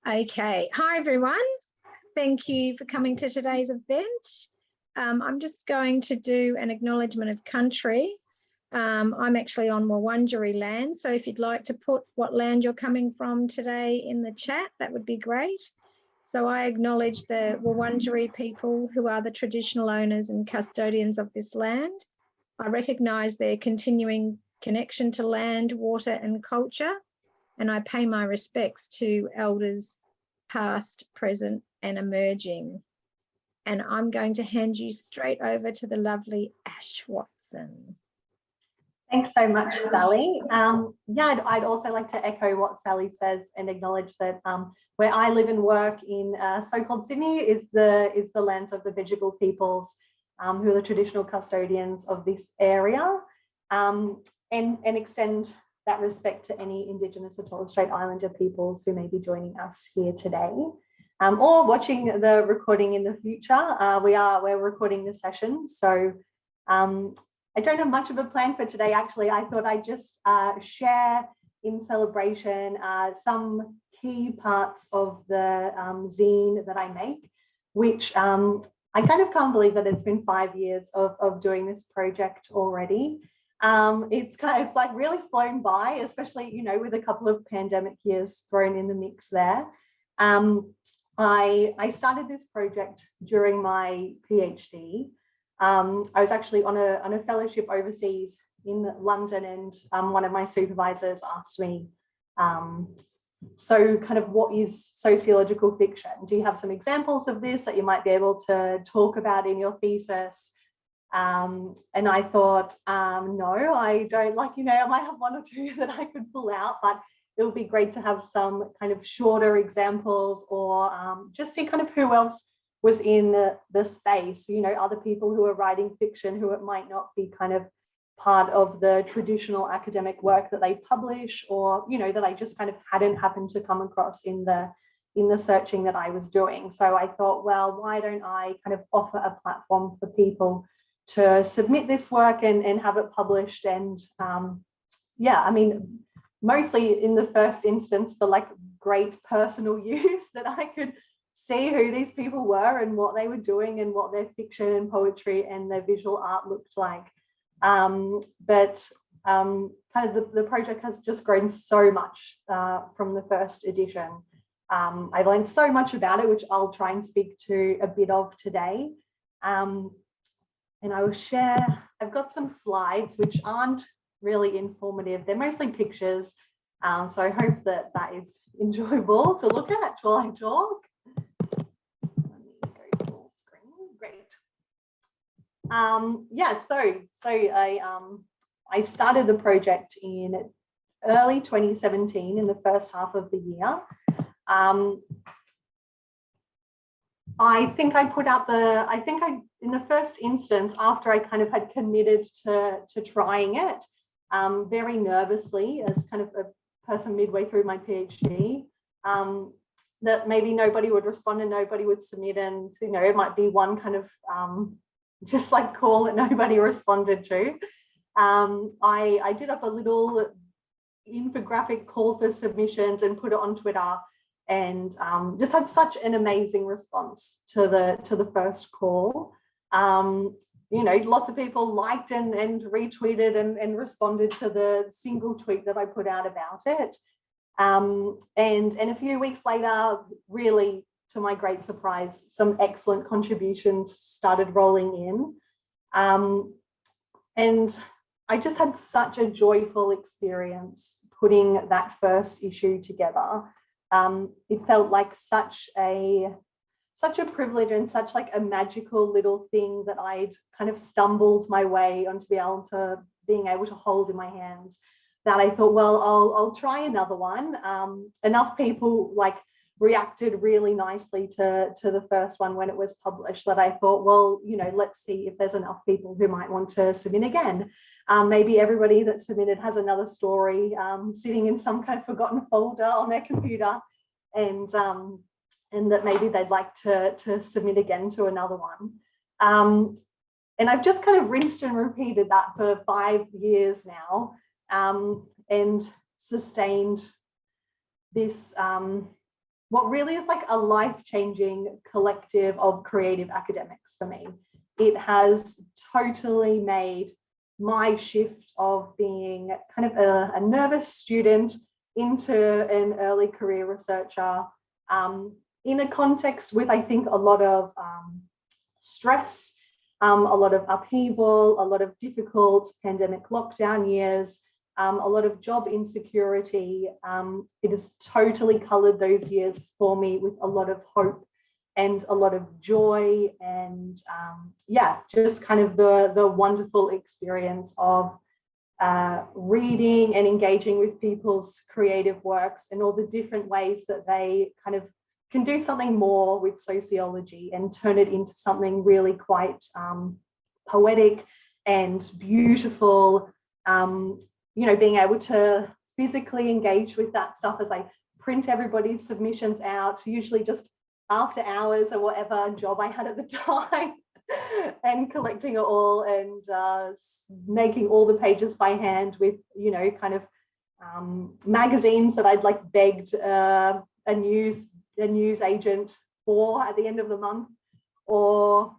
Okay, hi everyone. Thank you for coming to today's event. I'm just going to do an acknowledgement of country. I'm actually on Wurundjeri land, so if you'd like to put what land you're coming from today in the chat, that would be great. So I acknowledge the Wurundjeri people who are the traditional owners and custodians of this land. I recognise their continuing connection to land, water and culture, and I pay my respects to elders past, present and emerging. And I'm going to hand you straight over to the lovely Ash Watson. Thanks so much, Sally. Yeah, I'd also like to echo what Sally says and acknowledge that where I live and work in so-called Sydney is the lands of the Bidjigal peoples, who are the traditional custodians of this area, and extend that respect to any Indigenous or Torres Strait Islander peoples who may be joining us here today, or watching the recording in the future. We're recording the session, so I don't have much of a plan for today. Actually, I thought I'd just share in celebration some key parts of the zine that I make, which I kind of can't believe that it's been 5 years of doing this project already. It's like really flown by, especially, you know, with a couple of pandemic years thrown in the mix there. I started this project during my PhD. I was actually on a fellowship overseas in London, and one of my supervisors asked me, so kind of what is sociological fiction? Do you have some examples of this that you might be able to talk about in your thesis? And I thought, no, I don't. Like, you know, I might have one or two that I could pull out, but it would be great to have some kind of shorter examples, or just see kind of who else was in the space, you know, other people who are writing fiction who it might not be kind of part of the traditional academic work that they publish, or, you know, that I just kind of hadn't happened to come across in the searching that I was doing. So I thought, well, why don't I kind of offer a platform for people to submit this work and have it published? And yeah, I mean, mostly in the first instance for like great personal use, that I could see who these people were and what they were doing and what their fiction and poetry and their visual art looked like. But kind of the project has just grown so much from the first edition. I've learned so much about it, which I'll try and speak to a bit of today. And I will share, I've got some slides which aren't really informative. They're mostly pictures. So I hope that that is enjoyable to look at while I talk. Great. Yeah, so I started the project in early 2017, in the first half of the year. I think I put out in the first instance, after I kind of had committed to trying it, very nervously as kind of a person midway through my PhD, that maybe nobody would respond and nobody would submit, and, you know, it might be one kind of just like call that nobody responded to. I did up a little infographic call for submissions and put it on Twitter, and just had such an amazing response to the first call. You know, lots of people liked and retweeted and responded to the single tweet that I put out about it. And a few weeks later, really to my great surprise, some excellent contributions started rolling in. And I just had such a joyful experience putting that first issue together. It felt like such a privilege and such like a magical little thing that I'd kind of stumbled my way onto being able to hold in my hands, that I thought, well, I'll try another one. Enough people like reacted really nicely to the first one when it was published, that I thought, well, you know, let's see if there's enough people who might want to submit again. Maybe everybody that submitted has another story sitting in some kind of forgotten folder on their computer, and that maybe they'd like to submit again to another one. And I've just kind of rinsed and repeated that for 5 years now, and sustained this what really is like a life-changing collective of creative academics for me. It has totally made my shift of being kind of a nervous student into an early career researcher in a context with, I think, a lot of stress, a lot of upheaval, a lot of difficult pandemic lockdown years, a lot of job insecurity. It has totally coloured those years for me with a lot of hope and a lot of joy, and yeah, just kind of the wonderful experience of reading and engaging with people's creative works and all the different ways that they kind of can do something more with sociology and turn it into something really quite poetic and beautiful. You know, being able to physically engage with that stuff as I print everybody's submissions out, usually just after hours or whatever job I had at the time, and collecting it all and making all the pages by hand with, you know, kind of magazines that I'd like begged a news agent for at the end of the month, or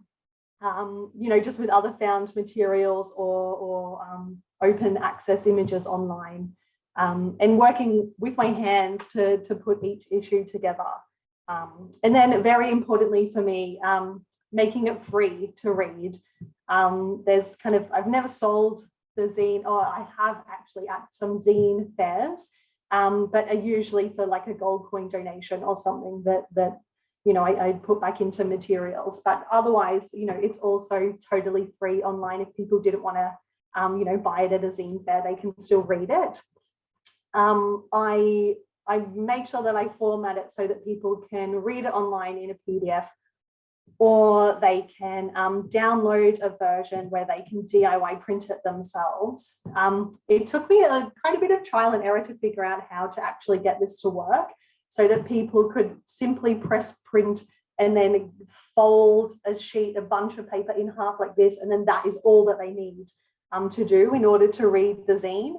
you know, just with other found materials or open access images online, and working with my hands to put each issue together. And then very importantly for me, making it free to read. There's kind of, I've never sold the zine, or I have actually at some zine fairs, but are usually for like a gold coin donation or something that you know, I put back into materials. But otherwise, you know, it's also totally free online. If people didn't want to, you know, buy it at a zine fair, they can still read it. I make sure that I format it so that people can read it online in a PDF, or they can download a version where they can DIY print it themselves. It took me quite a bit of trial and error to figure out how to actually get this to work, so that people could simply press print and then fold a bunch of paper in half like this, and then that is all that they need to do in order to read the zine.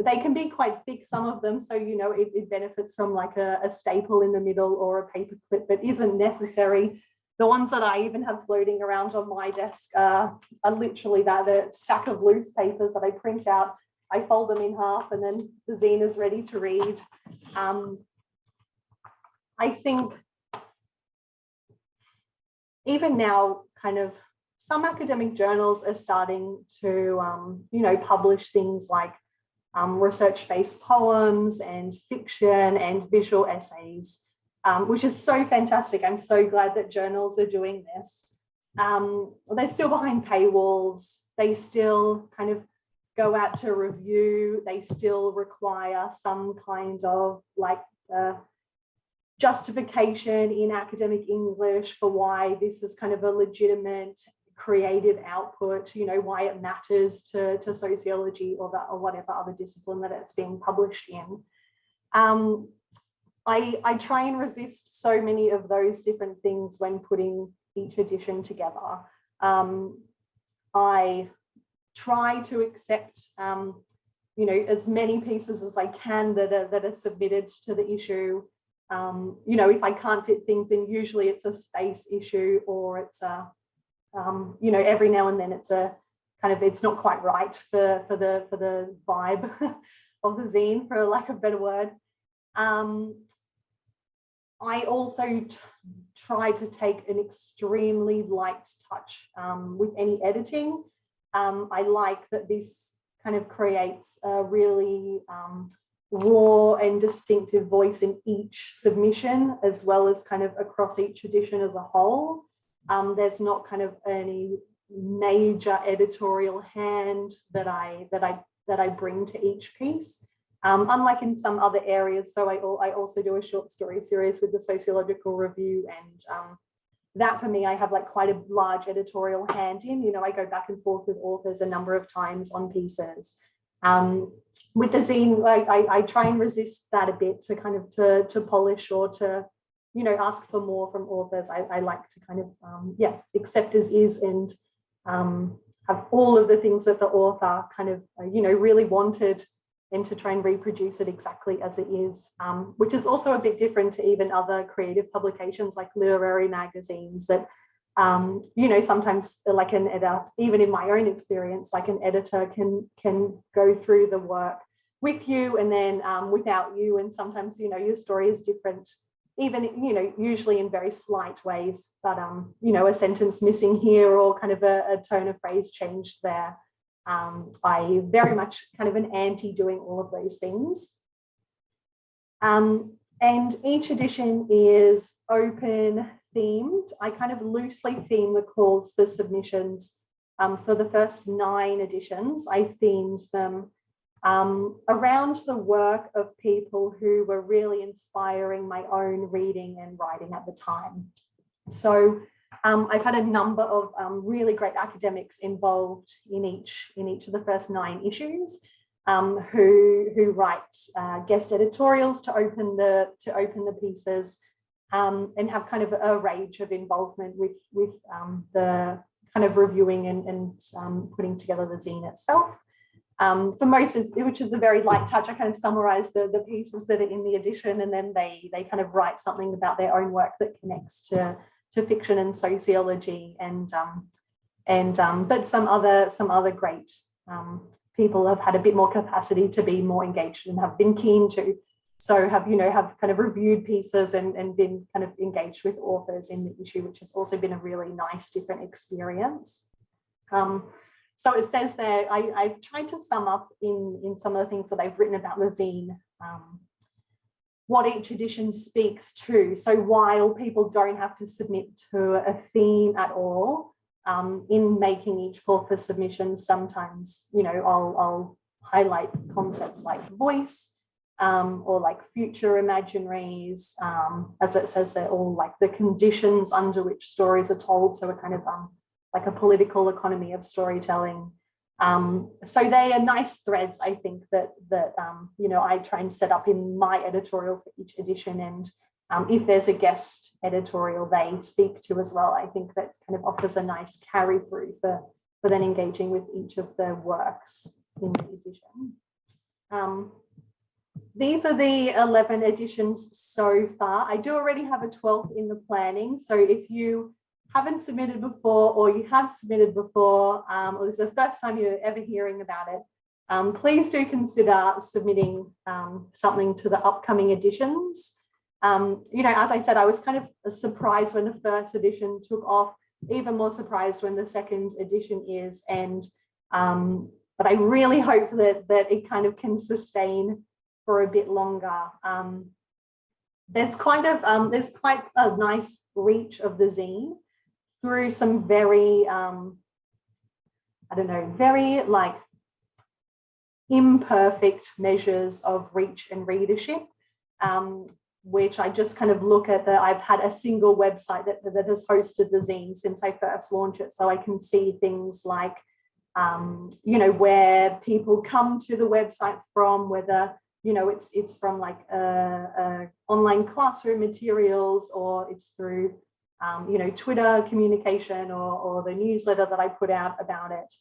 They can be quite thick, some of them, so you know it benefits from like a staple in the middle or a paper clip, but isn't necessary. The ones that I even have floating around on my desk are literally a stack of loose papers that I print out, I fold them in half, and then the zine is ready to read. I think even now, kind of some academic journals are starting to, you know, publish things like research-based poems and fiction and visual essays, which is so fantastic. I'm so glad that journals are doing this. They're still behind paywalls. They still kind of go out to review. They still require some kind of like justification in academic English for why this is kind of a legitimate creative output, you know, why it matters to sociology or whatever other discipline that it's being published in. I try and resist so many of those different things when putting each edition together. I try to accept, you know, as many pieces as I can that are submitted to the issue. You know, if I can't fit things in, usually it's a space issue, or it's a, you know, every now and then it's a kind of, it's not quite right for the vibe of the zine, for lack of a better word. I also try to take an extremely light touch with any editing. I like that this kind of creates a really raw and distinctive voice in each submission, as well as kind of across each edition as a whole. There's not kind of any major editorial hand that I bring to each piece, unlike in some other areas. So I also do a short story series with the Sociological Review, and that for me, I have like quite a large editorial hand in. You know, I go back and forth with authors a number of times on pieces. With the zine, I try and resist that a bit, to kind of to polish or to, you know, ask for more from authors. I like to kind of, yeah, accept as is, and have all of the things that the author kind of, you know, really wanted to try and reproduce it exactly as it is, which is also a bit different to even other creative publications like literary magazines that, you know, sometimes like an editor, even in my own experience, like an editor can go through the work with you and then without you. And sometimes, you know, your story is different, even, you know, usually in very slight ways, but, you know, a sentence missing here or kind of a tone of phrase changed there. I very much kind of an anti doing all of those things. And each edition is open themed. I kind of loosely theme the calls for submissions. For the first 9 editions, I themed them around the work of people who were really inspiring my own reading and writing at the time. So I've had a number of really great academics involved in each of the first 9 issues, who write guest editorials to open the pieces, and have kind of a range of involvement with the kind of reviewing and putting together the zine itself. For most, which is a very light touch, I kind of summarize the pieces that are in the edition, and then they kind of write something about their own work that connects to fiction and sociology, but some other great people have had a bit more capacity to be more engaged and have been keen to. So have kind of reviewed pieces and been kind of engaged with authors in the issue, which has also been a really nice, different experience. So it says there, I've tried to sum up in some of the things that I've written about the zine, what each edition speaks to. So while people don't have to submit to a theme at all, in making each call for submissions, sometimes, you know, I'll highlight concepts like voice, or like future imaginaries. As it says, they're all like the conditions under which stories are told. So a kind of like a political economy of storytelling. So they are nice threads, I think, that you know, I try and set up in my editorial for each edition. And if there's a guest editorial they speak to as well, I think that kind of offers a nice carry through for then engaging with each of the works in the edition. These are the 11 editions so far. I do already have a 12th in the planning. So if you haven't submitted before, or you have submitted before, or this is the first time you're ever hearing about it, please do consider submitting something to the upcoming editions. You know, as I said, I was kind of surprised when the first edition took off, even more surprised when the second edition is, and but I really hope that it kind of can sustain for a bit longer. There's quite a nice reach of the zine through some very, I don't know, very like imperfect measures of reach and readership, which I just kind of look at I've had a single website that has hosted the zine since I first launched it. So I can see things like, you know, where people come to the website from, whether, you know, it's from like online classroom materials, or it's through, you know, Twitter communication, or the newsletter that I put out about it.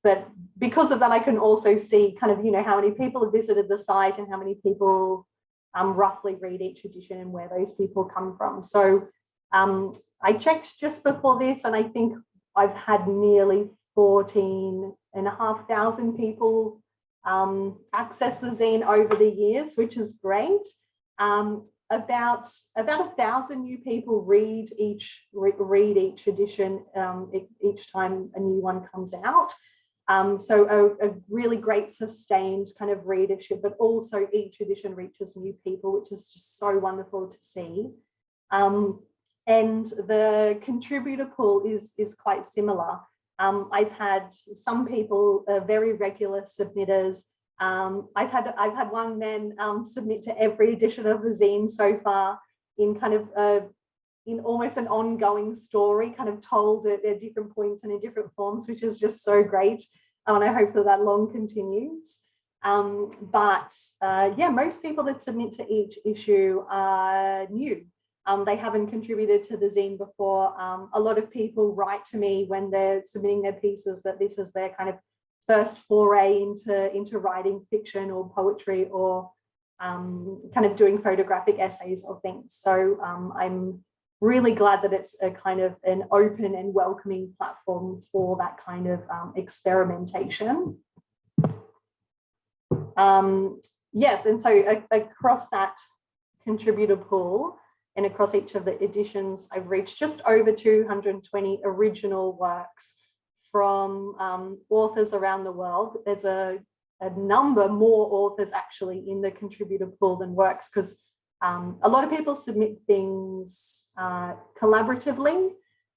But because of that, I can also see kind of, you know, how many people have visited the site and how many people roughly read each edition and where those people come from. So I checked just before this, and I think I've had nearly 14,500 people access the zine over the years, which is great. About 1,000 new people read each edition each time a new one comes out. So a really great sustained kind of readership, but also each edition reaches new people, which is just so wonderful to see. And the contributor pool is quite similar. I've had some people, very regular submitters. I've had one man submit to every edition of the zine so far in kind of in almost an ongoing story, kind of told at different points and in different forms, which is just so great. And I hope that long continues. Yeah, most people that submit to each issue are new. They haven't contributed to the zine before. A lot of people write to me when they're submitting their pieces that this is their kind of first foray into writing fiction or poetry or kind of doing photographic essays or things. So I'm really glad that it's a kind of an open and welcoming platform for that kind of experimentation. Yes, and so across that contributor pool and across each of the editions, I've reached just over 220 original works from authors around the world. There's a number more authors actually in the contributor pool than works, because a lot of people submit things collaboratively.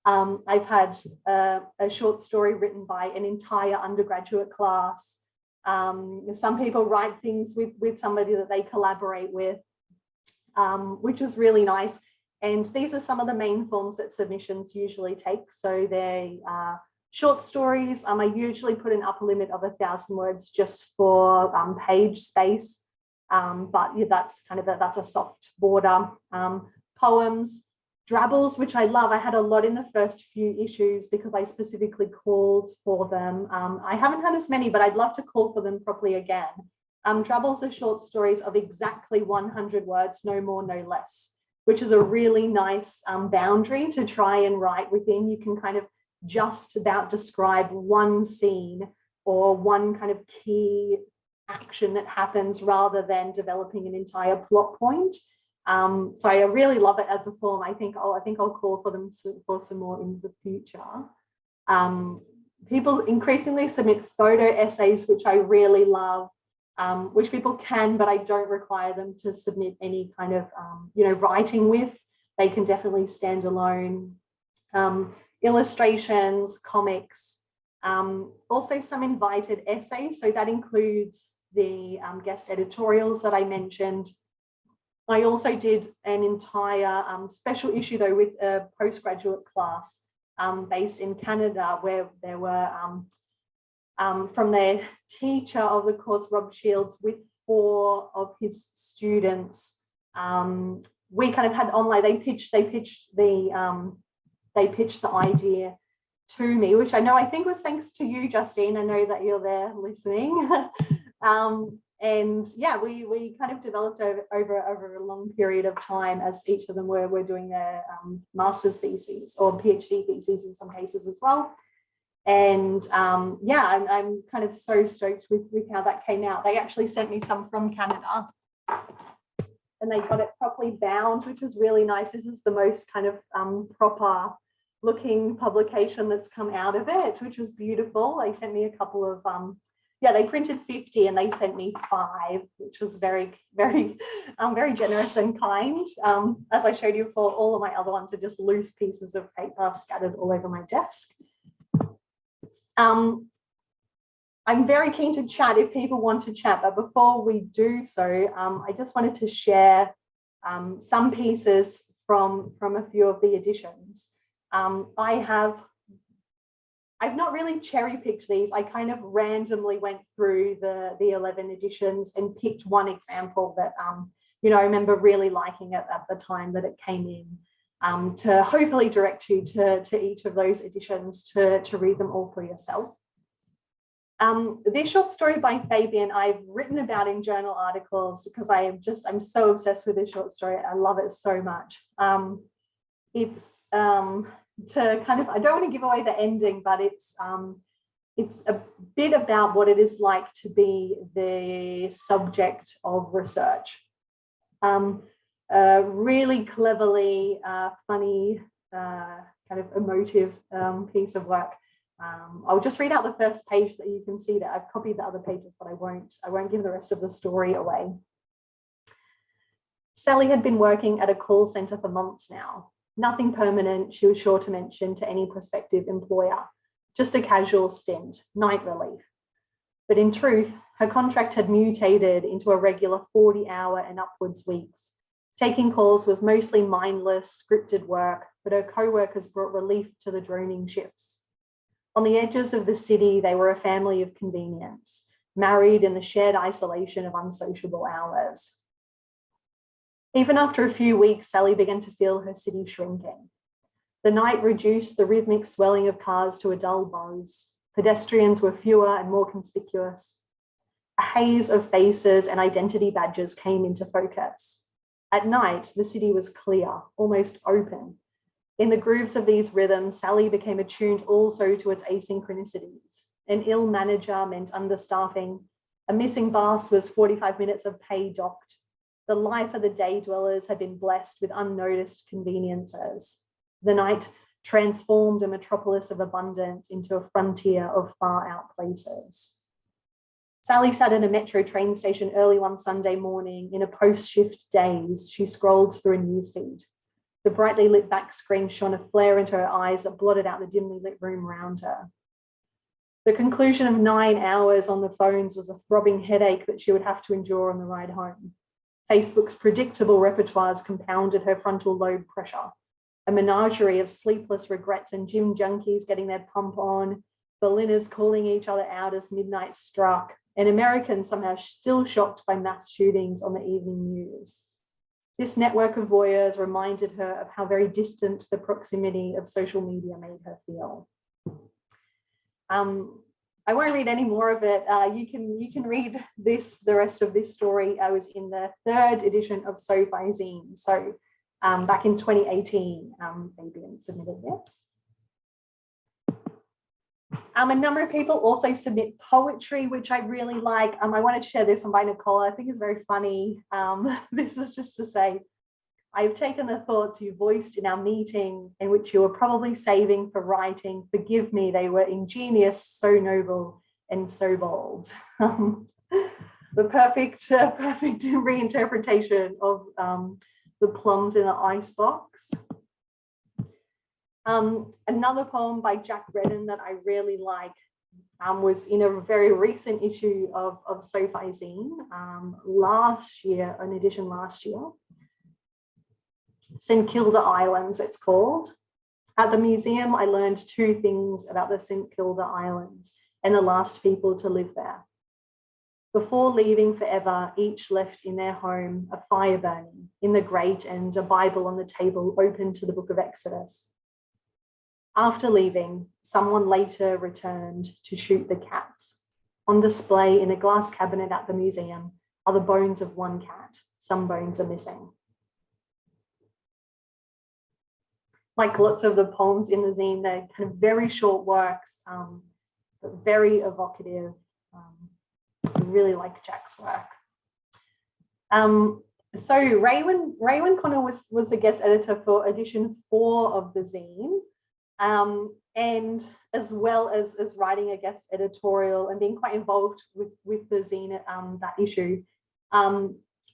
I've had a short story written by an entire undergraduate class. Some people write things with somebody that they collaborate with, which is really nice. And these are some of the main forms that submissions usually take. So they are short stories. I usually put an upper limit of 1,000 words just for page space. But yeah, that's a soft border. Poems, drabbles, which I love. I had a lot in the first few issues because I specifically called for them. I haven't had as many, but I'd love to call for them properly again. Drabbles are short stories of exactly 100 words, no more, no less, which is a really nice boundary to try and write within. You can kind of just about describe one scene or one kind of key action that happens rather than developing an entire plot point. So I really love it as a form. I think I'll call for them for some more in the future. People increasingly submit photo essays, which I really love, which people can, but I don't require them to submit any kind of writing with. They can definitely stand alone. Illustrations, comics, also some invited essays. So that includes the guest editorials that I mentioned. I also did an entire special issue though with a postgraduate class based in Canada, where there were from their teacher of the course, Rob Shields, with 4 of his students. We kind of had online, they pitched the idea to me, which I think was thanks to you, Justine. I know that you're there listening. And yeah, we kind of developed over a long period of time as each of them were doing their master's theses or PhD theses in some cases as well. And yeah, I'm kind of so stoked with how that came out. They actually sent me some from Canada and they got it properly bound, which was really nice. This is the most kind of proper looking publication that's come out of it, which was beautiful. They sent me a couple of they printed 50 and they sent me 5, which was very, very, very generous and kind. As I showed you before, all of my other ones are just loose pieces of paper scattered all over my desk. I'm very keen to chat if people want to chat, but before we do so, I just wanted to share some pieces from a few of the editions. I've not really cherry-picked these. I kind of randomly went through the 11 editions and picked one example that, I remember really liking it at the time that it came in, to hopefully direct you to each of those editions to read them all for yourself. This short story by Fabian, I've written about in journal articles because I'm so obsessed with this short story. I love it so much. It's to kind of, I don't want to give away the ending, but it's a bit about what it is like to be the subject of research. Really cleverly funny, kind of emotive piece of work. I'll just read out the first page that you can see that I've copied the other pages, but I won't give the rest of the story away. Sally had been working at a call centre for months now. Nothing permanent, she was sure to mention to any prospective employer. Just a casual stint, night relief. But in truth, her contract had mutated into a regular 40-hour and upwards weeks. Taking calls was mostly mindless, scripted work, but her co-workers brought relief to the droning shifts. On the edges of the city, they were a family of convenience, married in the shared isolation of unsociable hours. Even after a few weeks, Sally began to feel her city shrinking. The night reduced the rhythmic swelling of cars to a dull buzz. Pedestrians were fewer and more conspicuous. A haze of faces and identity badges came into focus. At night, the city was clear, almost open. In the grooves of these rhythms, Sally became attuned also to its asynchronicities. An ill manager meant understaffing. A missing bus was 45 minutes of pay docked. The life of the day dwellers had been blessed with unnoticed conveniences. The night transformed a metropolis of abundance into a frontier of far out places. Sally sat at a metro train station early one Sunday morning. In a post-shift daze, she scrolled through a newsfeed. The brightly lit back screen shone a flare into her eyes that blotted out the dimly lit room around her. The conclusion of 9 hours on the phones was a throbbing headache that she would have to endure on the ride home. Facebook's predictable repertoires compounded her frontal lobe pressure. A menagerie of sleepless regrets and gym junkies getting their pump on, Berliners calling each other out as midnight struck, and Americans somehow still shocked by mass shootings on the evening news. This network of voyeurs reminded her of how very distant the proximity of social media made her feel. I won't read any more of it. You can read the rest of this story. I was in the 3rd edition of SoFi Zine. So back in 2018, Fabian submitted this. A number of people also submit poetry, which I really like. I wanted to share this one by Nicola. I think it's very funny. This is just to say, I've taken the thoughts you voiced in our meeting, in which you were probably saving for writing. Forgive me, they were ingenious, so noble, and so bold. The perfect reinterpretation of the plums in the icebox. Another poem by Jack Redden that I really like was in a very recent issue of SoFi Zine last year, an edition last year. St Kilda Islands, it's called. At the museum, I learned 2 things about the St Kilda Islands and the last people to live there. Before leaving forever, each left in their home a fire burning in the grate and a Bible on the table open to the book of Exodus. After leaving, someone later returned to shoot the cats. On display in a glass cabinet at the museum are the bones of one cat. Some bones are missing. Like lots of the poems in the zine, they're kind of very short works, but very evocative. I really like Jack's work. So Raywin Connor was the guest editor for edition 4 of the zine. And as well as writing a guest editorial and being quite involved with the zine that issue,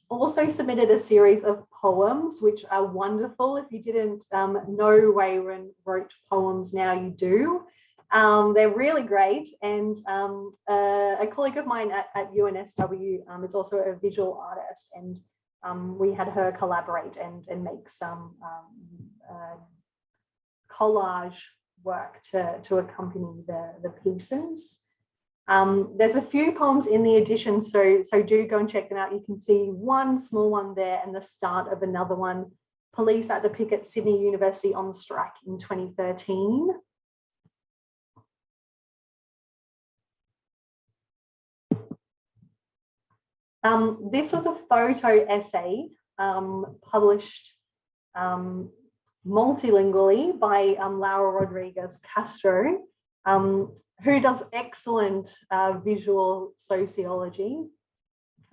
also submitted a series of poems, which are wonderful. If you didn't know Raywin wrote poems, now you do. They're really great. And a colleague of mine at UNSW is also a visual artist, and we had her collaborate and make some collage work to accompany the pieces. There's a few poems in the edition, so do go and check them out. You can see one small one there and the start of another one. Police at the picket, Sydney University on strike in 2013. This was a photo essay published multilingually by Laura Rodriguez Castro, who does excellent visual sociology.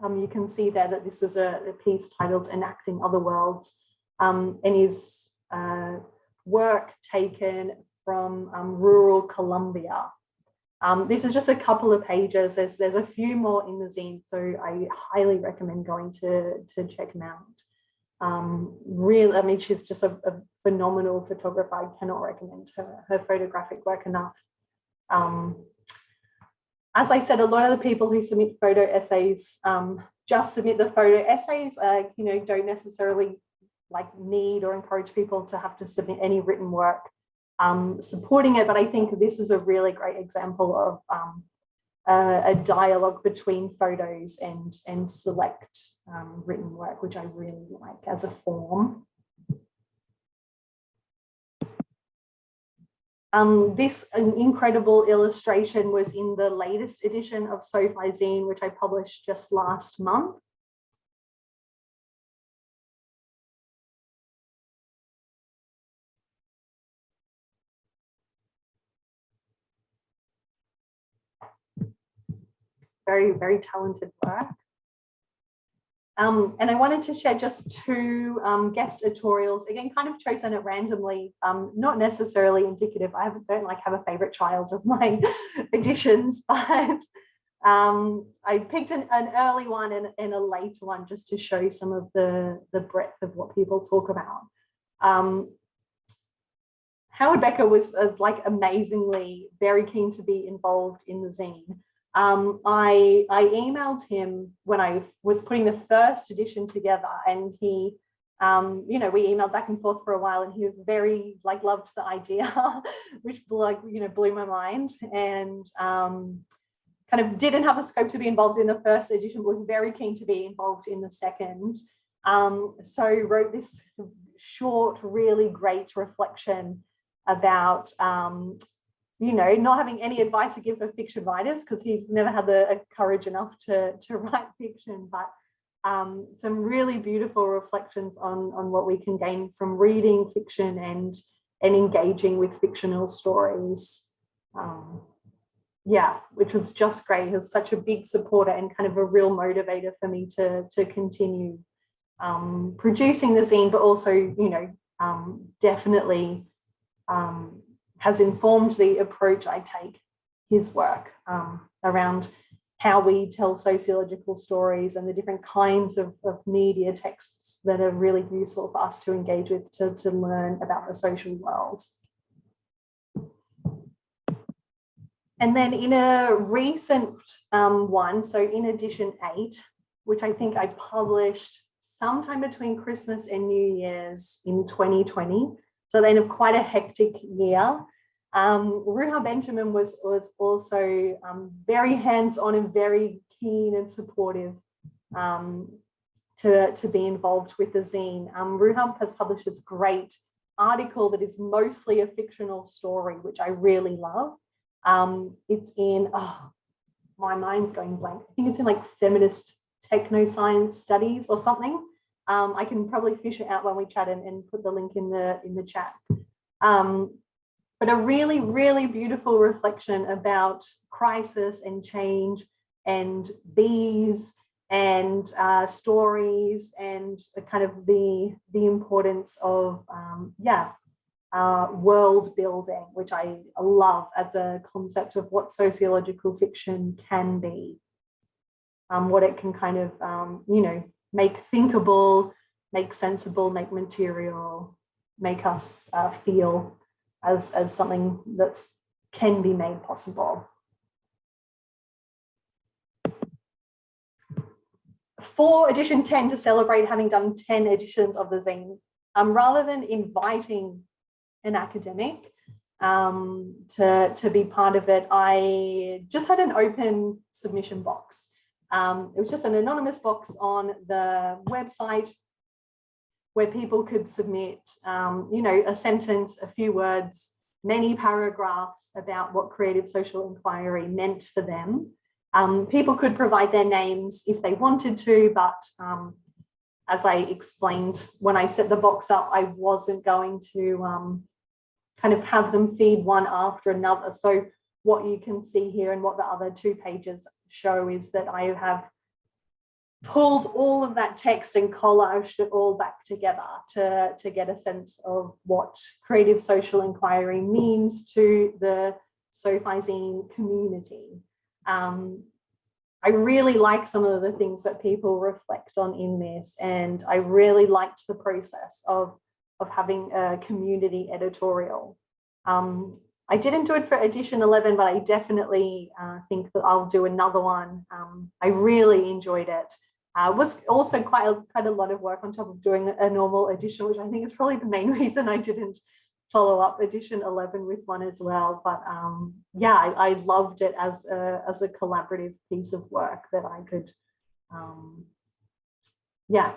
You can see there that this is a piece titled Enacting Other Worlds, and is work taken from rural Colombia. This is just a couple of pages. There's a few more in the zine, so I highly recommend going to check them out. Really, I mean, she's just a phenomenal photographer. I cannot recommend her photographic work enough. As I said, a lot of the people who submit photo essays just submit the photo essays. Don't necessarily need or encourage people to have to submit any written work supporting it. But I think this is a really great example of a dialogue between photos and select written work, which I really like as a form. This incredible illustration was in the latest edition of SoFi Zine, which I published just last month. Very, very talented work. And I wanted to share just two guest editorials, again, kind of chosen at randomly, not necessarily indicative. I don't have a favorite child of my editions, but I picked an early one and a late one just to show some of the breadth of what people talk about. Howard Becker was like amazingly very keen to be involved in the zine. I emailed him when I was putting the first edition together, and he, you know, we emailed back and forth for a while, and he was very loved the idea, which blew my mind, and kind of didn't have the scope to be involved in the first edition, but was very keen to be involved in the second. So wrote this short, really great reflection about you know, not having any advice to give for fiction writers, because he's never had the courage enough to write fiction, but some really beautiful reflections on what we can gain from reading fiction and engaging with fictional stories. Yeah, which was just great. He was such a big supporter and kind of a real motivator for me to continue producing the zine, but also, you know, definitely has informed the approach I take his work around how we tell sociological stories and the different kinds of media texts that are really useful for us to engage with to learn about the social world. And then in a recent one, so in edition 8, which I think I published sometime between Christmas and New Year's in 2020, so the end of quite a hectic year. Ruha Benjamin was also very hands-on and very keen and supportive to be involved with the zine. Ruha has published this great article that is mostly a fictional story, which I really love. It's in, oh, my mind's going blank. I think it's in like feminist technoscience studies or something. I can probably fish it out when we chat and put the link in the chat. But a really, really beautiful reflection about crisis and change and bees and stories and kind of the importance of, world building, which I love as a concept of what sociological fiction can be, what it can kind of, you know, make thinkable, make sensible, make material, make us feel as something that can be made possible. For edition 10, to celebrate having done 10 editions of the zine, rather than inviting an academic to be part of it, I just had an open submission box. It was just an anonymous box on the website where people could submit, you know, a sentence, a few words, many paragraphs about what creative social inquiry meant for them. People could provide their names if they wanted to, but as I explained when I set the box up, I wasn't going to kind of have them feed one after another. So what you can see here and what the other 2 pages show is that I have pulled all of that text and collaged it all back together to get a sense of what creative social inquiry means to the SoFi Zine community. I really like some of the things that people reflect on in this, and I really liked the process of having a community editorial. I didn't do it for edition 11, but I definitely think that I'll do another one. I really enjoyed it. Was also quite a lot of work on top of doing a normal edition, which I think is probably the main reason I didn't follow up edition 11 with one as well. But yeah, I loved it as a collaborative piece of work that I could, yeah,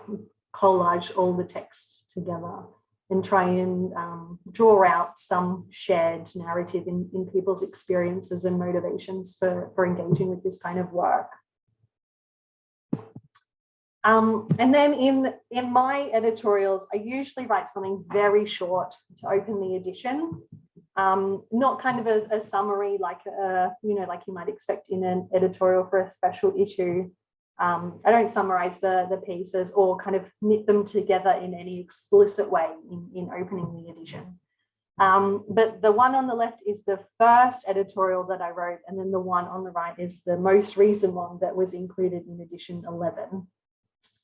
collage all the text together. and try and draw out some shared narrative in people's experiences and motivations for engaging with this kind of work. And then in my editorials, I usually write something very short to open the edition, not kind of a summary like like you might expect in an editorial for a special issue. I don't summarize the pieces or kind of knit them together in any explicit way in opening the edition. But the one on the left is the first editorial that I wrote, and then the one on the right is the most recent one that was included in edition 11.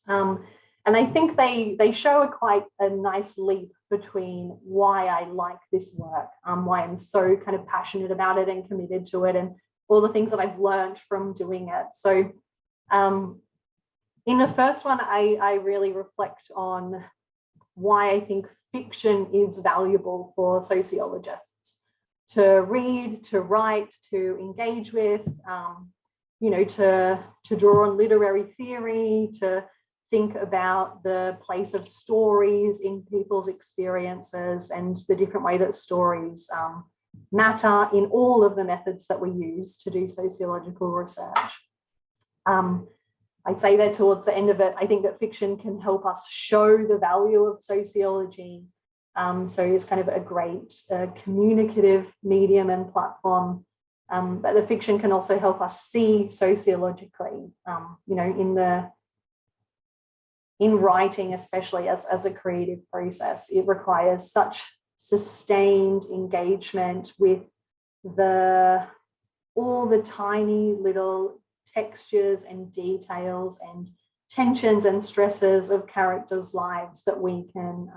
And I think they show quite a nice leap between why I like this work, why I'm so kind of passionate about it and committed to it, and all the things that I've learned from doing it. So in the first one, I really reflect on why I think fiction is valuable for sociologists to read, to write, to engage with, to draw on literary theory, to think about the place of stories in people's experiences and the different way that stories matter in all of the methods that we use to do sociological research. I'd say that towards the end of it, I think that fiction can help us show the value of sociology. So it's kind of a great communicative medium and platform. But the fiction can also help us see sociologically, in writing, especially as a creative process. It requires such sustained engagement with all the tiny little textures and details and tensions and stresses of characters' lives that we can,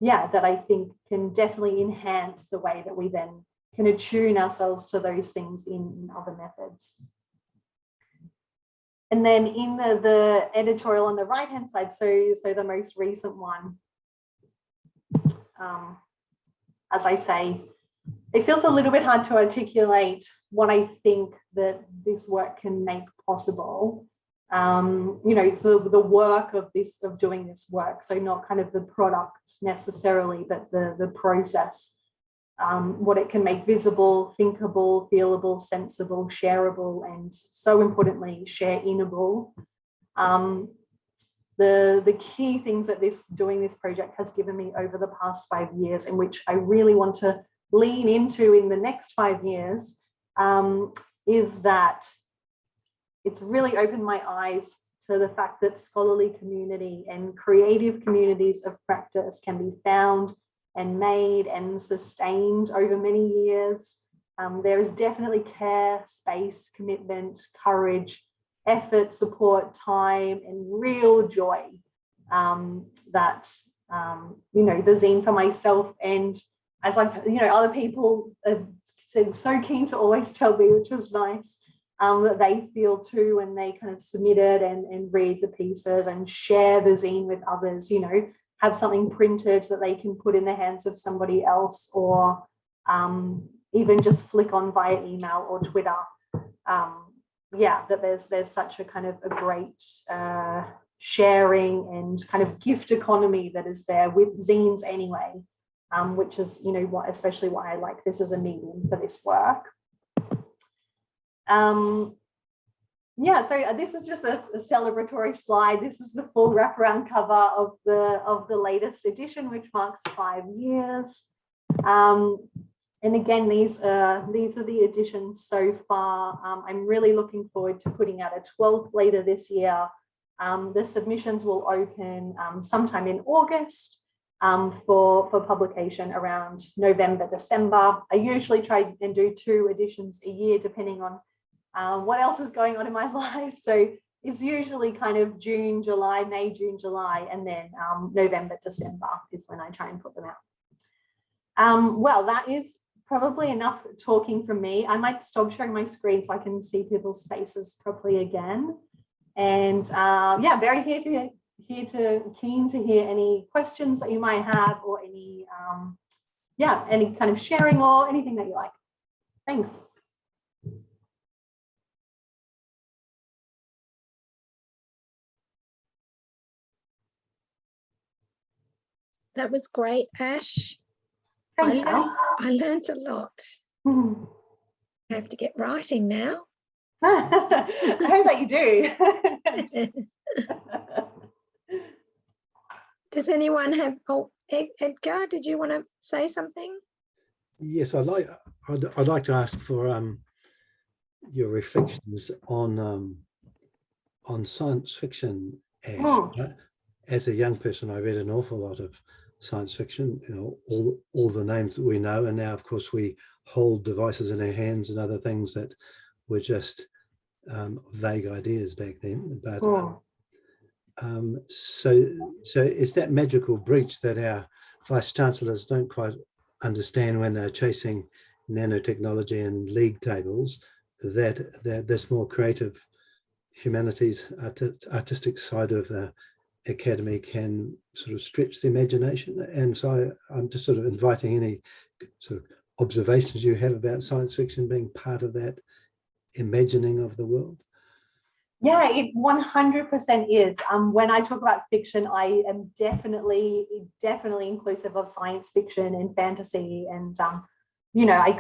that I think can definitely enhance the way that we then can attune ourselves to those things in other methods. And then in the editorial on the right-hand side, so the most recent one, as I say, it feels a little bit hard to articulate what I think that this work can make possible. The work of doing this work. So not kind of the product necessarily, but the process. What it can make visible, thinkable, feelable, sensible, shareable, and so importantly, share-inable. The key things that doing this project has given me over the past 5 years, and which I really want to lean into in the next 5 years, is that it's really opened my eyes to the fact that scholarly community and creative communities of practice can be found and made and sustained over many years. There is definitely care, space, commitment, courage, effort, support, time, and real joy that, the zine for myself, and as I've, other people said, so keen to always tell me, which is nice, that they feel too when they kind of submit it and read the pieces and share the zine with others, have something printed that they can put in the hands of somebody else, or even just flick on via email or Twitter. That there's such a kind of a great sharing and kind of gift economy that is there with zines anyway, which is, especially why I like this as a medium for this work. So this is just a celebratory slide. This is the full wraparound cover of the latest edition, which marks 5 years. And again, these are the editions so far. I'm really looking forward to putting out a 12th later this year. The submissions will open sometime in August for publication around November, December. I usually try and do 2 editions a year, depending on what else is going on in my life. So it's usually kind of June, July, May, June, July, and then November, December is when I try and put them out. Well, that is probably enough talking from me. I might stop sharing my screen so I can see people's faces properly again. And very keen to hear any questions that you might have, or any any kind of sharing or anything that you like. Thanks. That was great, Ash. Thanks, Al. I learned a lot. Hmm. I have to get writing now. I hope that you do. Does anyone have, oh, Edgar, did you want to say something? Yes, I'd like to ask for your reflections on science fiction. Ash. As a young person, I read an awful lot of science fiction, you know, all the names that we know, and now of course we hold devices in our hands and other things that were just vague ideas back then. But so it's that magical breach that our vice chancellors don't quite understand when they're chasing nanotechnology and league tables, that this more creative humanities artistic side of the academy can sort of stretch the imagination. And so I'm just sort of inviting any sort of observations you have about science fiction being part of that imagining of the world. Yeah, it 100% is. When I talk about fiction, I am definitely inclusive of science fiction and fantasy. And, you know, I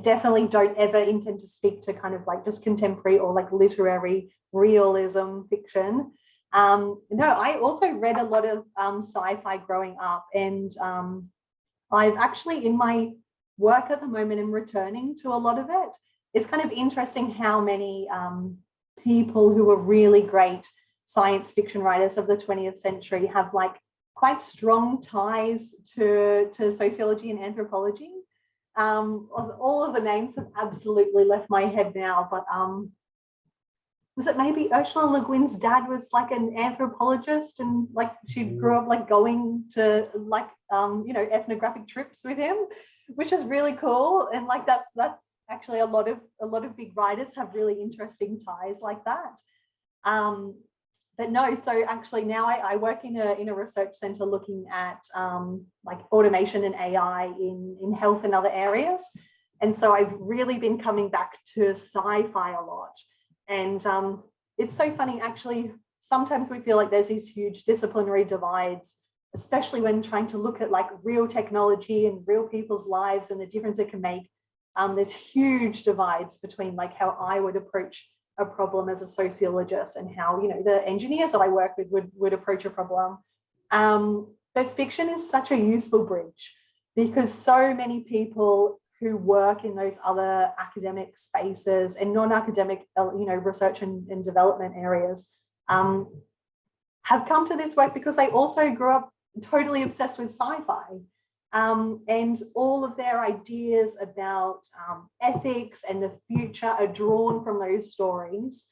definitely don't ever intend to speak to kind of like just contemporary or like literary realism fiction. No, I also read a lot of sci-fi growing up, and I've actually, in my work at the moment, am returning to a lot of it. It's kind of interesting how many people who were really great science fiction writers of the 20th century have like quite strong ties to sociology and anthropology. All of the names have absolutely left my head now, but was it maybe Ursula Le Guin's dad was like an anthropologist, and like she grew up like going to like you know, ethnographic trips with him, which is really cool. And like that's actually a lot of big writers have really interesting ties like that. But no, so actually now I work in a research center looking at like automation and AI in health and other areas. And so I've really been coming back to sci-fi a lot. And it's so funny, actually, sometimes we feel like there's these huge disciplinary divides, especially when trying to look at like real technology and real people's lives and the difference it can make. There's huge divides between like how I would approach a problem as a sociologist and how, you know, the engineers that I work with would approach a problem. But fiction is such a useful bridge, because so many people who work in those other academic spaces and non-academic, you know, research and development areas have come to this work because they also grew up totally obsessed with sci-fi. And all of their ideas about ethics and the future are drawn from those stories.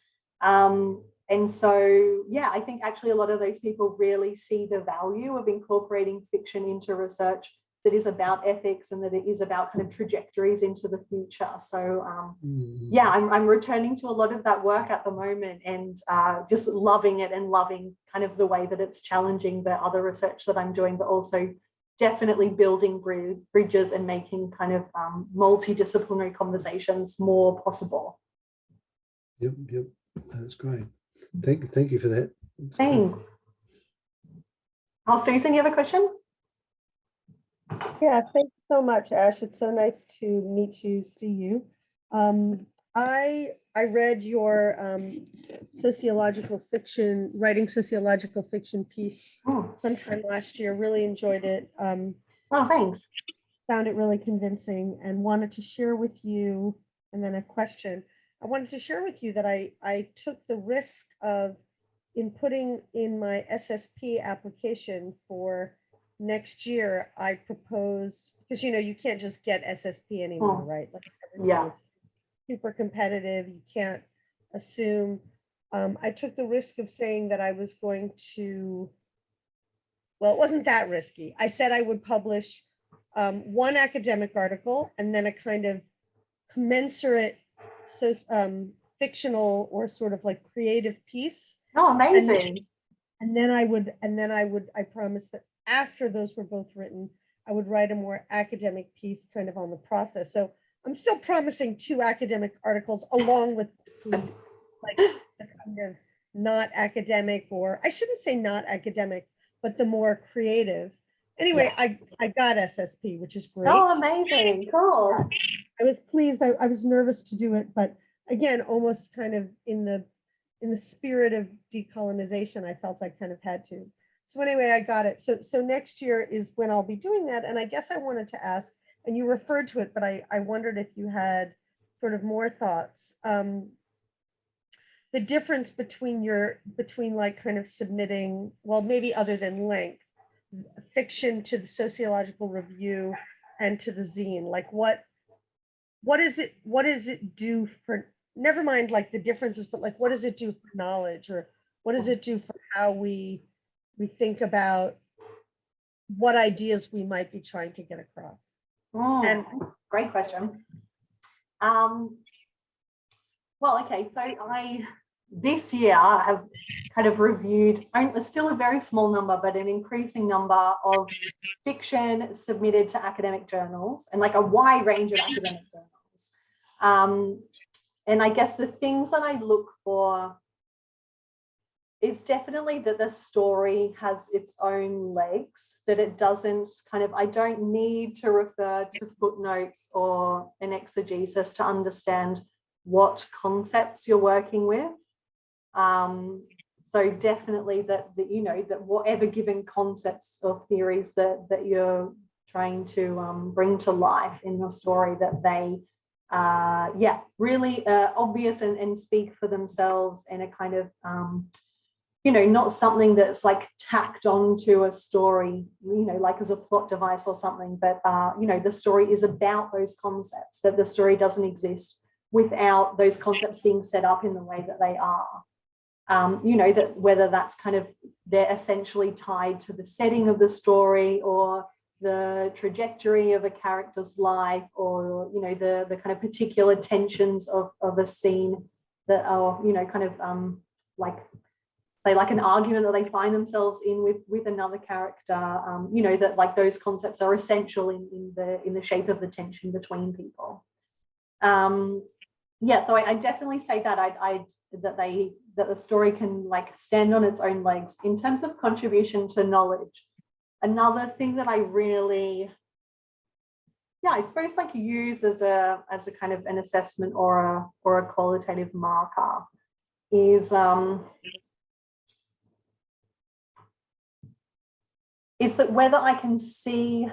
And so, yeah, I think actually a lot of those people really see the value of incorporating fiction into research that is about ethics and that it is about kind of trajectories into the future. So, yeah, I'm returning to a lot of that work at the moment, and just loving it and loving kind of the way that it's challenging the other research that I'm doing, but also definitely building bridges and making kind of multidisciplinary conversations more possible. Yep, that's great. Thank you for that. Thanks. Oh, Susan, you have a question? Yeah, thanks so much, Ash. It's so nice to meet you, see you. I read your sociological fiction, writing sociological fiction piece sometime last year. Really enjoyed it. Oh, thanks. Found it really convincing and wanted to share with you, and then a question. I wanted to share with you that I took the risk of, in putting in my SSP application for next year, I proposed, because you know you can't just get SSP anymore, right? Like everything is super competitive. You can't assume. I took the risk of saying that I was going to, well, it wasn't that risky. I said I would publish one academic article and then a kind of commensurate fictional or sort of like creative piece. Oh, amazing. And then I promised that after those were both written, I would write a more academic piece kind of on the process. So I'm still promising 2 academic articles along with like the kind of not academic, or I shouldn't say not academic, but the more creative. Anyway, I got SSP, which is great. Oh, amazing. Cool. I was pleased. I was nervous to do it, but again, almost kind of in the spirit of decolonization, I felt I kind of had to. So anyway, I got it. So next year is when I'll be doing that. And I guess I wanted to ask, and you referred to it, but I wondered if you had sort of more thoughts. The difference between like kind of submitting, well, maybe other than length, fiction to the Sociological Review and to the Zine, like what does it do for, never mind like the differences, but like what does it do for knowledge, or what does it do for how we think about what ideas we might be trying to get across? And great question. Well, okay, so this year I have kind of reviewed, still a very small number, but an increasing number of fiction submitted to academic journals, and like a wide range of academic journals. And I guess the things that I look for is definitely that the story has its own legs, that it doesn't I don't need to refer to footnotes or an exegesis to understand what concepts you're working with. So definitely that whatever given concepts or theories that you're trying to bring to life in your story, that they really obvious and speak for themselves, in a kind of not something that's like tacked onto a story, like as a plot device or something, but the story is about those concepts, that the story doesn't exist without those concepts being set up in the way that they are. That whether that's they're essentially tied to the setting of the story, or the trajectory of a character's life, or the kind of particular tensions of a scene that are like an argument that they find themselves in with another character. That like those concepts are essential in the shape of the tension between people. So I definitely say that that the story can like stand on its own legs. In terms of contribution to knowledge, another thing that I really, I suppose like use as a kind of an assessment or a qualitative marker is that whether I can see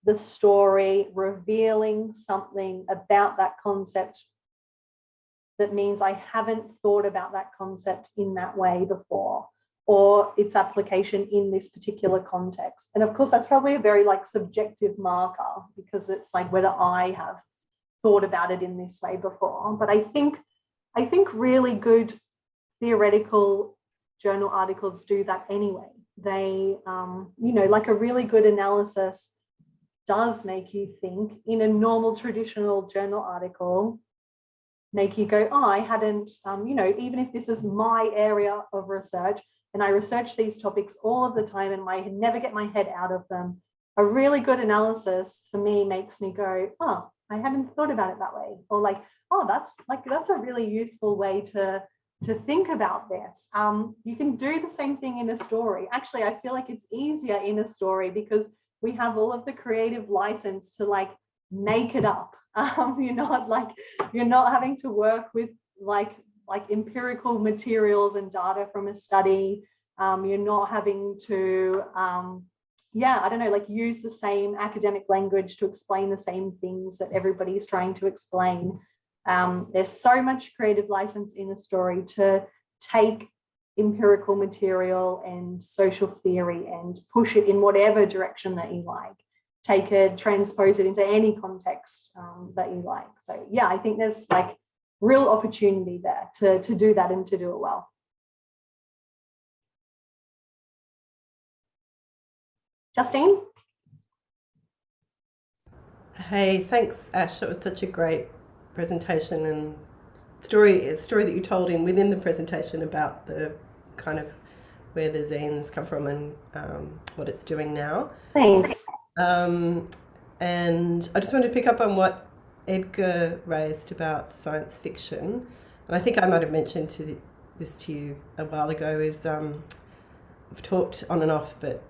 the story revealing something about that concept that means I haven't thought about that concept in that way before, or its application in this particular context. And of course, that's probably a very like subjective marker, because it's like whether I have thought about it in this way before. But I think really good theoretical journal articles do that anyway. They, like a really good analysis does make you think in a normal traditional journal article, make you go, oh, I hadn't, even if this is my area of research and I research these topics all of the time and I never get my head out of them, a really good analysis for me makes me go, oh, I hadn't thought about it that way. Or like, oh, that's a really useful way to think about this. You can do the same thing in a story. Actually, I feel like it's easier in a story because we have all of the creative license to like make it up. You're not having to work with like empirical materials and data from a study. You're not having to use the same academic language to explain the same things that everybody's trying to explain. There's so much creative license in a story to take empirical material and social theory and push it in whatever direction that you like. Take it, transpose it into any context that you like. So yeah, I think there's like real opportunity there to do that and to do it well. Justine? Hey, thanks, Ash. It was such a great presentation and story that you told within the presentation about the kind of where the zines come from and what it's doing now. Thanks. And I just wanted to pick up on what Edgar raised about science fiction. And I think I might have mentioned this to you a while ago, is I've talked on and off, but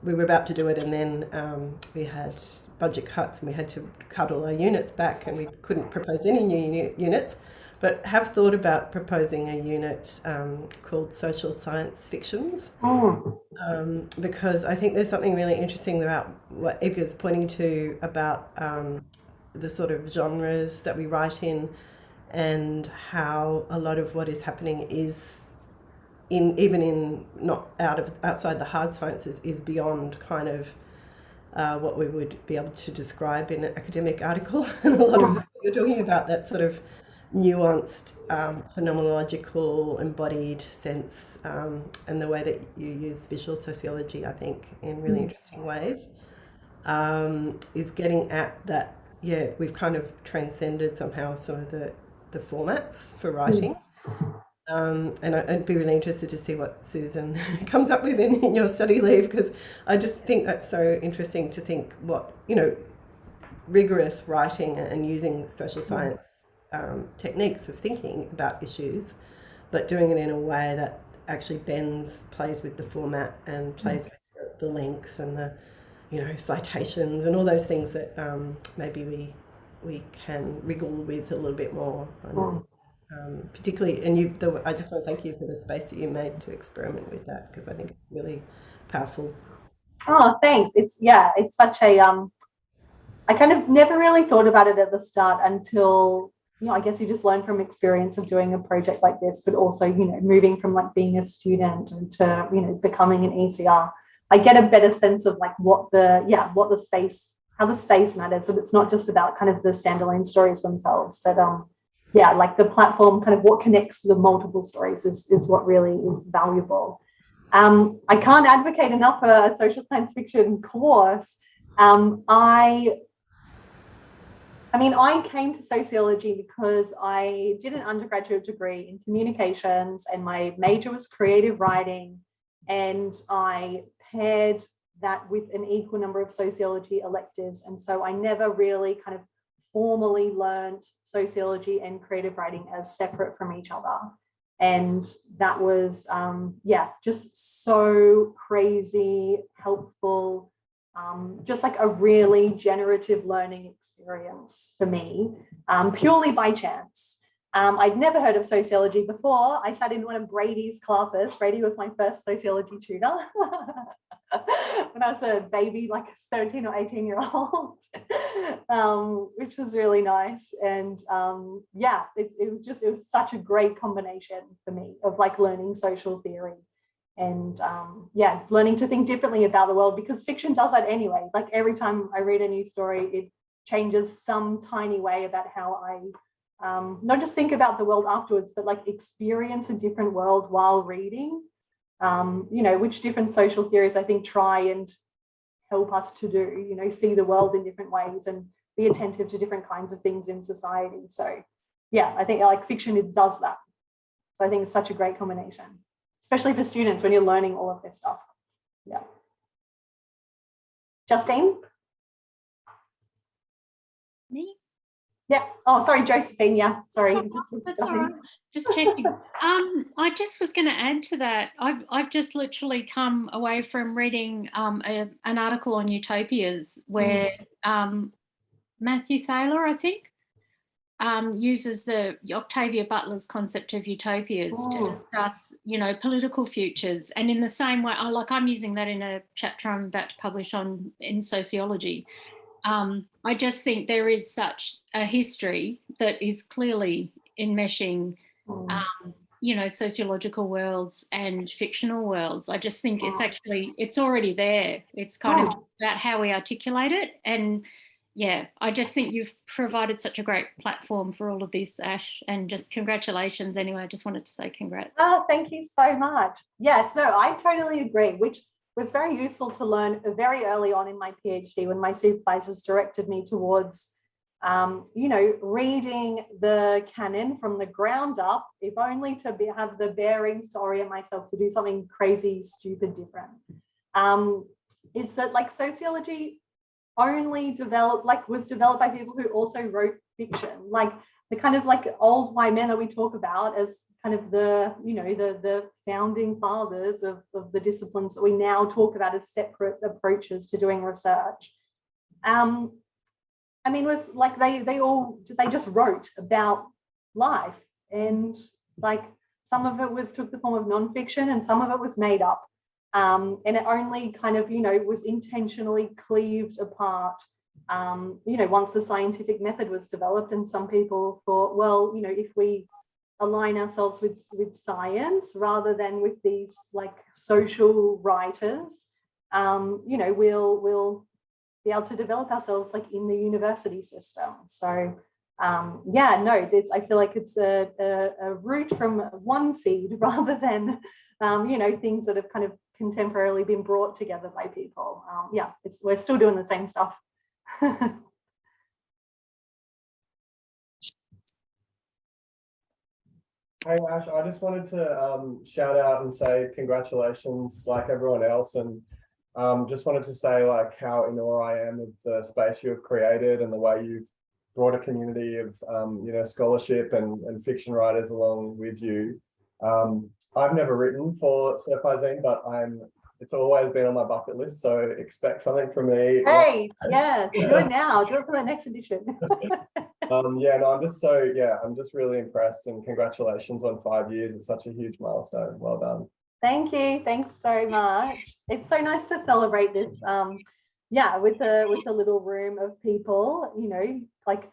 we were about to do it, and then we had budget cuts and we had to cut all our units back, and we couldn't propose any new units, but have thought about proposing a unit called Social Science Fictions, because I think there's something really interesting about what Edgar's pointing to about the sort of genres that we write in, and how a lot of what is happening is even in not outside the hard sciences, is beyond kind of what we would be able to describe in an academic article. And a lot of what you're talking about, that sort of nuanced phenomenological embodied sense, and the way that you use visual sociology, I think, in really interesting ways, is getting at that. Yeah, we've kind of transcended somehow some of the formats for writing. And I'd be really interested to see what Susan comes up with in your study leave, because I just think that's so interesting to think what, rigorous writing and using social science techniques of thinking about issues, but doing it in a way that actually plays with the format and plays with the length and the, citations and all those things that maybe we can wriggle with a little bit more. Particularly, and I just want to thank you for the space that you made to experiment with that, because I think it's really powerful. Oh, thanks. It's such a I kind of never really thought about it at the start until, I guess you just learn from experience of doing a project like this, but also, moving from like being a student to, becoming an ECR. I get a better sense of like how the space matters. And it's not just about kind of the standalone stories themselves, but like the platform, kind of what connects the multiple stories is what really is valuable. I can't advocate enough for a social science fiction course. I came to sociology because I did an undergraduate degree in communications, and my major was creative writing, and I paired that with an equal number of sociology electives, and so I never really kind of formally learned sociology and creative writing as separate from each other. And that was, just so crazy helpful, just like a really generative learning experience for me, purely by chance. I'd never heard of sociology before. I sat in one of Brady's classes. Brady was my first sociology tutor when I was a baby, like 17 or 18-year-old, which was really nice. And it was such a great combination for me of like learning social theory and learning to think differently about the world, because fiction does that anyway. Like every time I read a new story, it changes some tiny way about how I not just think about the world afterwards, but like experience a different world while reading, which different social theories I think try and help us to do, see the world in different ways and be attentive to different kinds of things in society. So I think like fiction, it does that. So I think it's such a great combination, especially for students when you're learning all of this stuff. Yeah. Justine? Me? Yeah. Oh, sorry, Josephine. Yeah, sorry. Just checking. I just was going to add to that. I've just literally come away from reading an article on utopias where Matthew Thaler, I think, uses the Octavia Butler's concept of utopias to discuss, political futures. And in the same way, I'm using that in a chapter I'm about to publish in sociology. I just think there is such a history that is clearly enmeshing, sociological worlds and fictional worlds. I just think it's already there. It's kind of about how we articulate it. And I just think you've provided such a great platform for all of this, Ash, and just congratulations. Anyway, I just wanted to say congrats. Oh, thank you so much. Yes, no, I totally agree, which was very useful to learn very early on in my PhD when my supervisors directed me towards, reading the canon from the ground up, if only to have the bearings to orient myself to do something crazy, stupid, different. Is that like sociology only was developed by people who also wrote fiction. Like kind of like old white men that we talk about as kind of the, you know, the founding fathers of the disciplines that we now talk about as separate approaches to doing research. I mean, it was like they just wrote about life, and like some of it took the form of nonfiction and some of it was made up. And it only kind of, you know, was intentionally cleaved apart, you know, once the scientific method was developed. And some people thought, well, you know, if we align ourselves with science rather than with these like social writers, you know, we'll be able to develop ourselves like in the university system. So yeah, no, I feel like it's a root from one seed rather than, you know, things that have kind of contemporarily been brought together by people. Yeah, we're still doing the same stuff. Hey Ash, I just wanted to shout out and say congratulations like everyone else, and just wanted to say like how in awe I am of the space you have created and the way you've brought a community of you know, scholarship and fiction writers along with you. I've never written for Certified Zine, but it's always been on my bucket list, so expect something from me. Great, yes, do it now, do it for the next edition. Yeah, no, I'm just really impressed, and congratulations on 5 years. It's such a huge milestone. Well done. Thank you, thanks so much. It's so nice to celebrate this, yeah, with a little room of people, you know, like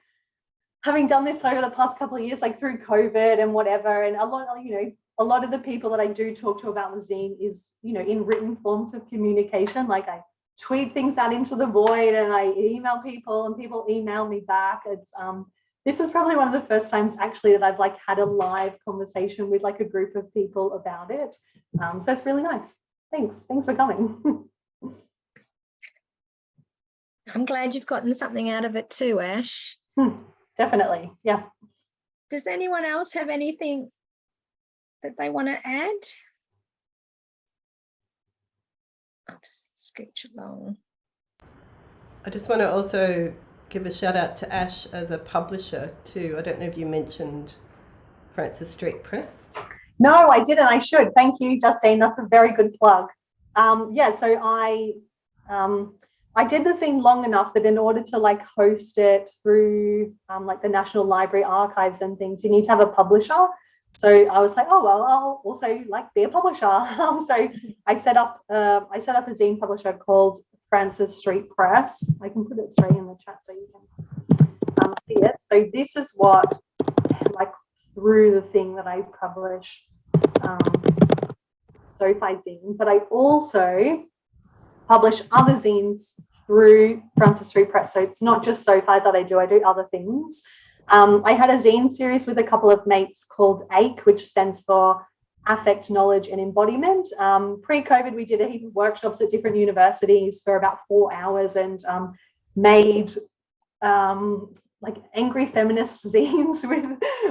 having done this over the past couple of years, like through COVID and whatever, and a lot of the people that I do talk to about the zine is, you know, in written forms of communication. Like I tweet things out into the void and I email people and people email me back. It's this is probably one of the first times actually that I've like had a live conversation with like a group of people about it. So it's really nice. Thanks for coming. I'm glad you've gotten something out of it too, Ash. Definitely, yeah. Does anyone else have anything that they want to add? I'll just scooch along. I just want to also give a shout out to Ash as a publisher too. I don't know if you mentioned Francis Street Press. No, I didn't. I should. Thank you, Justine. That's a very good plug. Yeah, so I did the zine long enough that in order to like host it through like the National Library archives and things, you need to have a publisher. So I was like, oh well, I'll also like be a publisher. So I set up a zine publisher called Francis Street Press. I can put it straight in the chat so you can see it. So this is what, like, through the thing that I publish, SoFi Zine, but I also publish other zines through Francis Street Press. So it's not just SoFi that I do other things. I had a zine series with a couple of mates called AKE, which stands for Affect, Knowledge and Embodiment. Pre-COVID, we did a heap of workshops at different universities for about 4 hours and made like angry feminist zines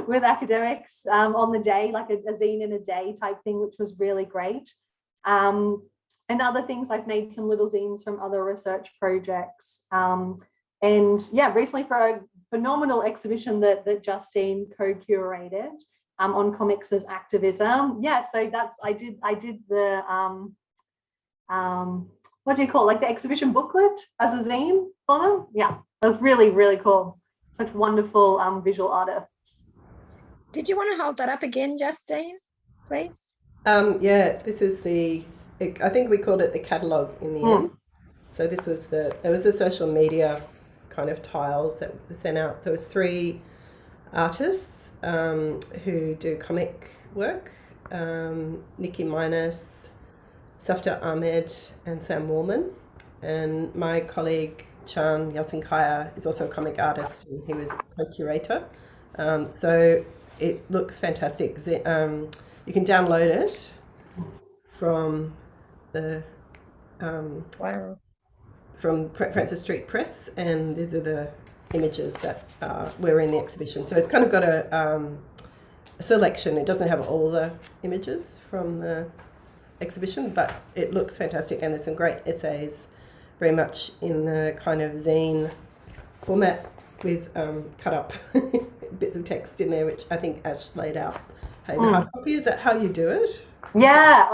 with academics on the day, like a zine in a day type thing, which was really great. And other things, I've made some little zines from other research projects. And yeah, recently for a phenomenal exhibition that Justine co-curated on comics as activism. Yeah, so I did the what do you call it? Like the exhibition booklet as a zine for them. Yeah, it was really, really cool. Such wonderful visual artists. Did you want to hold that up again, Justine, please? Yeah, this is I think we called it the catalogue in the end. So there was the social media kind of tiles that were sent out. There was 3 artists who do comic work, Nikki Minus, Safta Ahmed and Sam Warman. And my colleague Chan Yasinkaya is also a comic artist and he was co-curator. So it looks fantastic. You can download it from the from Francis Street Press, and these are the images that were in the exhibition. So it's kind of got a selection. It doesn't have all the images from the exhibition, but it looks fantastic, and there's some great essays, very much in the kind of zine format with cut up bits of text in there, which I think Ash laid out. Hey, hard copy, is that how you do it? Yeah,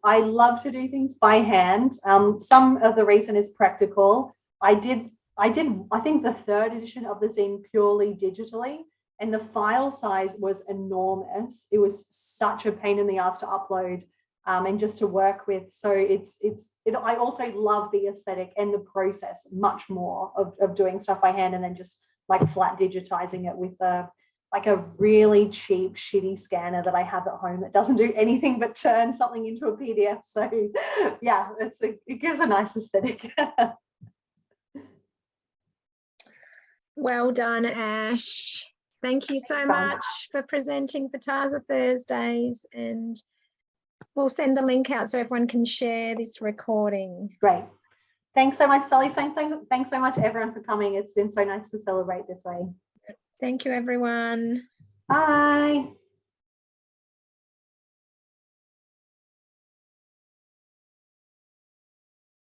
I love to do things by hand. Some of the reason is practical. I think the 3rd edition of the zine purely digitally, and the file size was enormous. It was such a pain in the ass to upload and just to work with. So I also love the aesthetic and the process much more of doing stuff by hand and then just like flat digitizing it with a really cheap, shitty scanner that I have at home that doesn't do anything but turn something into a PDF. So yeah, it gives a nice aesthetic. Well done, Ash. Thank you so much for presenting for Taza Thursdays, and we'll send the link out so everyone can share this recording. Great. Thanks so much, Sally. Thanks so much, everyone, for coming. It's been so nice to celebrate this way. Thank you, everyone. Bye.